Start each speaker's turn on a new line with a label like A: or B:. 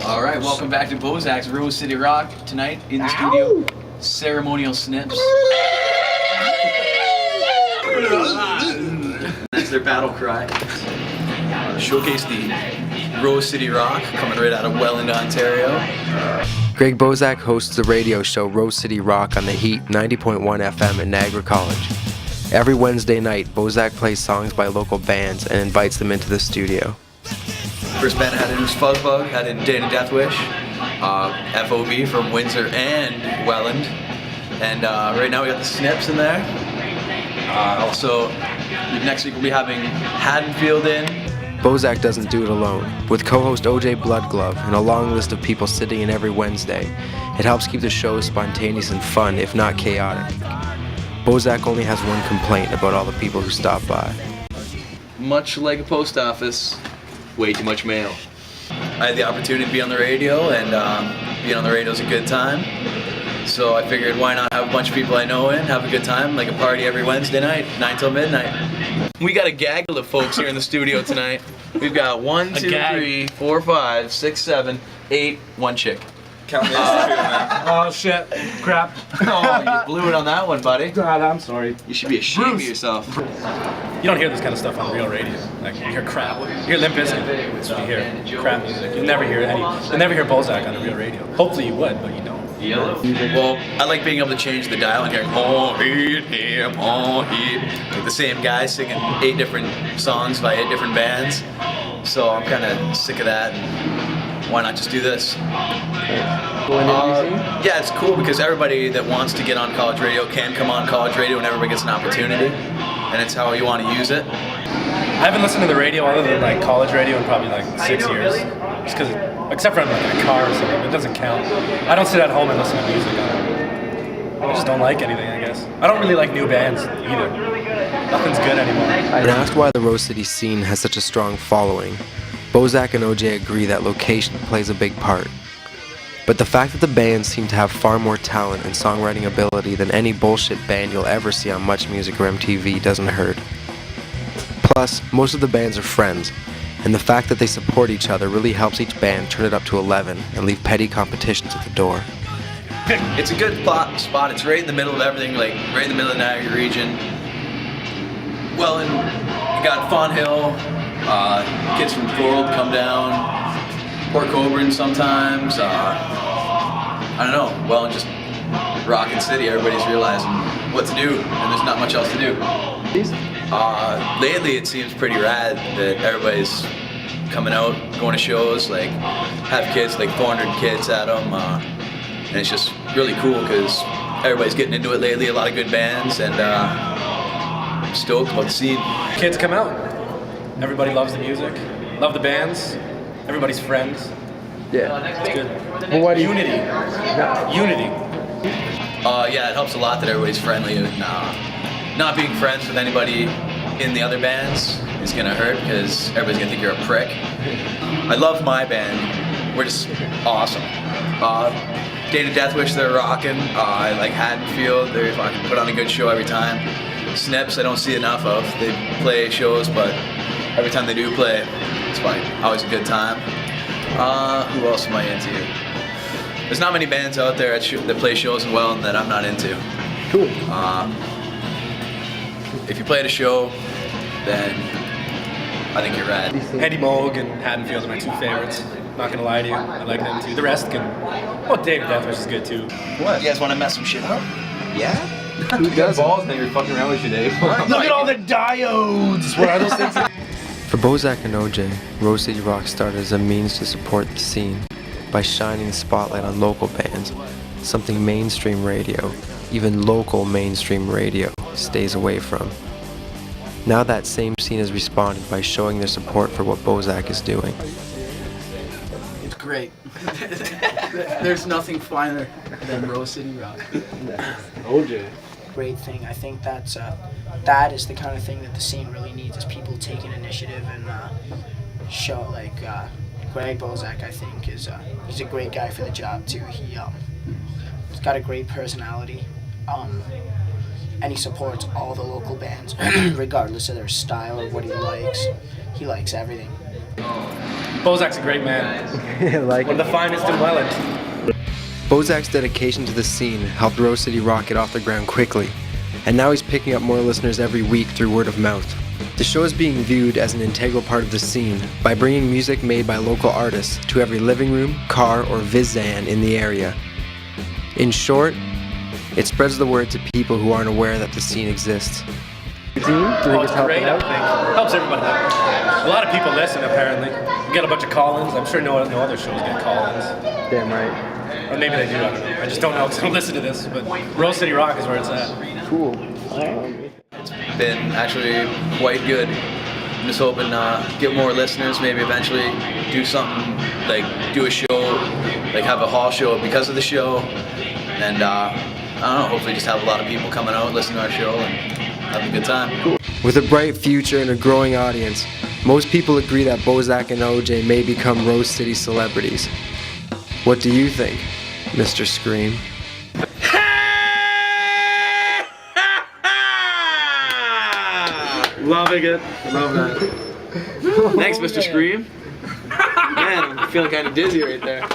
A: All right, welcome back to Bosak's Rose City Rock. Tonight in the studio, ceremonial snips. That's their battle cry. Showcase the Rose City Rock, coming right out of Welland, Ontario.
B: Greg Bosak hosts the radio show Rose City Rock on the Heat 90.1 FM at Niagara College. Every Wednesday night, Bosak plays songs by local bands and invites them into the studio.
A: First band I had in was Fuzzbug, had in Dana Deathwish, FOB from Windsor and Welland, and right now we got the Snips in there. Also, next week we'll be having Haddonfield in.
B: Bosak doesn't do it alone. With co-host OJ Bloodglove and a long list of people sitting in every Wednesday, it helps keep the show spontaneous and fun, if not chaotic. Bosak only has one complaint about all the people who stop by.
A: Much like a post office, way too much mail. I had the opportunity to be on the radio, and being on the radio is a good time. So I figured, why not have a bunch of people I know in, have a good time, like a party every Wednesday night, 9 till midnight. We got a gaggle of folks here in the studio tonight. We've got 1, 2, 3, 4, 5, 6, 7, 8, 1 chick.
C: Count me as 2, man.
D: Oh shit, crap.
A: Oh, you blew it on that one, buddy.
D: God, I'm sorry.
A: You should be ashamed of yourself.
D: You don't hear this kind of stuff on real radio. Like, you hear crap. You hear Limp Bizkit. You hear crap music. You'll never hear Bosak on the real radio. Hopefully you would, but you don't.
A: Well, I like being able to change the dial and hearing oh heat, like the same guy singing 8 different songs by 8 different bands. So I'm kind of sick of that. And why not just do this? Yeah, it's cool because everybody that wants to get on college radio can come on college radio, and everybody gets an opportunity, and it's how you want to use it.
D: I haven't listened to the radio other than like college radio in probably like 6 years. Just because, except for I'm like in a car or something, it doesn't count. I don't sit at home and listen to music. I just don't like anything, I guess. I don't really like new bands either. Nothing's good anymore.
B: When asked why the Rose City scene has such a strong following, Bosak and OJ agree that location plays a big part. But the fact that the bands seem to have far more talent and songwriting ability than any bullshit band you'll ever see on Much Music or MTV doesn't hurt. Plus, most of the bands are friends, and the fact that they support each other really helps each band turn it up to 11 and leave petty competitions at the door.
A: It's a good spot. It's right in the middle of everything, like right in the middle of the Niagara region. Well, and you got Fawn Hill, kids from Thorold come down, Port Colborne sometimes. I don't know. Well, and just Rockin' City, everybody's realizing what to do, and there's not much else to do. Lately, it seems pretty rad that everybody's coming out, going to shows, like have kids, like 400 kids at them, and it's just really cool because everybody's getting into it lately. A lot of good bands, and I'm stoked about the scene.
D: Kids come out. Everybody loves the music, love the bands. Everybody's friends.
B: Yeah.
D: It's good.
B: Well, why do you...
D: Unity. Unity.
A: Yeah, it helps a lot that everybody's friendly, and not being friends with anybody in the other bands is gonna hurt because everybody's gonna think you're a prick. I love my band. We're just awesome. Dana Deathwish, they're rocking. I like Haddonfield. They fucking put on a good show every time. Snips, I don't see enough of. They play shows, but every time they do play, it's fine. Always a good time. Who else am I into? There's not many bands out there that play shows in Welland that I'm not into.
B: Cool.
A: If you play at a show, then I think you're rad.
D: Eddie Moog and Haddonfield are my 2 favorites. Not gonna lie to you, I like them too. The rest can. Well, David Deathwish is good too.
A: What? You guys want to mess some shit up?
C: Yeah?
B: Who doesn't?
C: Balls, then you're fucking around with you, Dave.
D: Look at all the diodes! What are those things?
B: For Bosak and OJ, Rose City Rock started as a means to support the scene by shining the spotlight on local bands, something mainstream radio, even local mainstream radio, stays away from. Now that same scene has responded by showing their support for what Bosak is doing.
E: It's great. There's nothing finer than Rose City Rock.
C: OJ.
E: Great thing. I think that is the kind of thing that the scene really needs, is people taking initiative and show, like Greg Bosak, I think, he's a great guy for the job too. He's got a great personality, and he supports all the local bands regardless of their style or what he likes. He likes everything.
D: Bozak's a great man.
B: Like
D: One of the finest in Welland.
B: Bozak's dedication to the scene helped Rose City rock get off the ground quickly, and now he's picking up more listeners every week through word of mouth. The show is being viewed as an integral part of the scene by bringing music made by local artists to every living room, car, or Vizan in the area. In short, it spreads the word to people who aren't aware that the scene exists.
D: It's great, I think. Helps everybody out. A lot of people listen, apparently. We get a bunch of call-ins. I'm sure no other shows get call-ins.
B: Damn right.
D: Or maybe they do, I don't know. I just don't know because I don't listen to this. But Rose City Rock is where it's at.
B: Cool.
A: Been actually quite good. I'm just hoping get more listeners, maybe eventually do something, like do a show, like have a hall show because of the show, and I don't know, hopefully just have a lot of people coming out, listening to our show, and having a good time.
B: With a bright future and a growing audience, most people agree that Bosak and OJ may become Rose City celebrities. What do you think, Mr. Scream?
C: Loving it. Love that. Thanks, Mr. Scream. Man, I'm feeling kind of dizzy right there.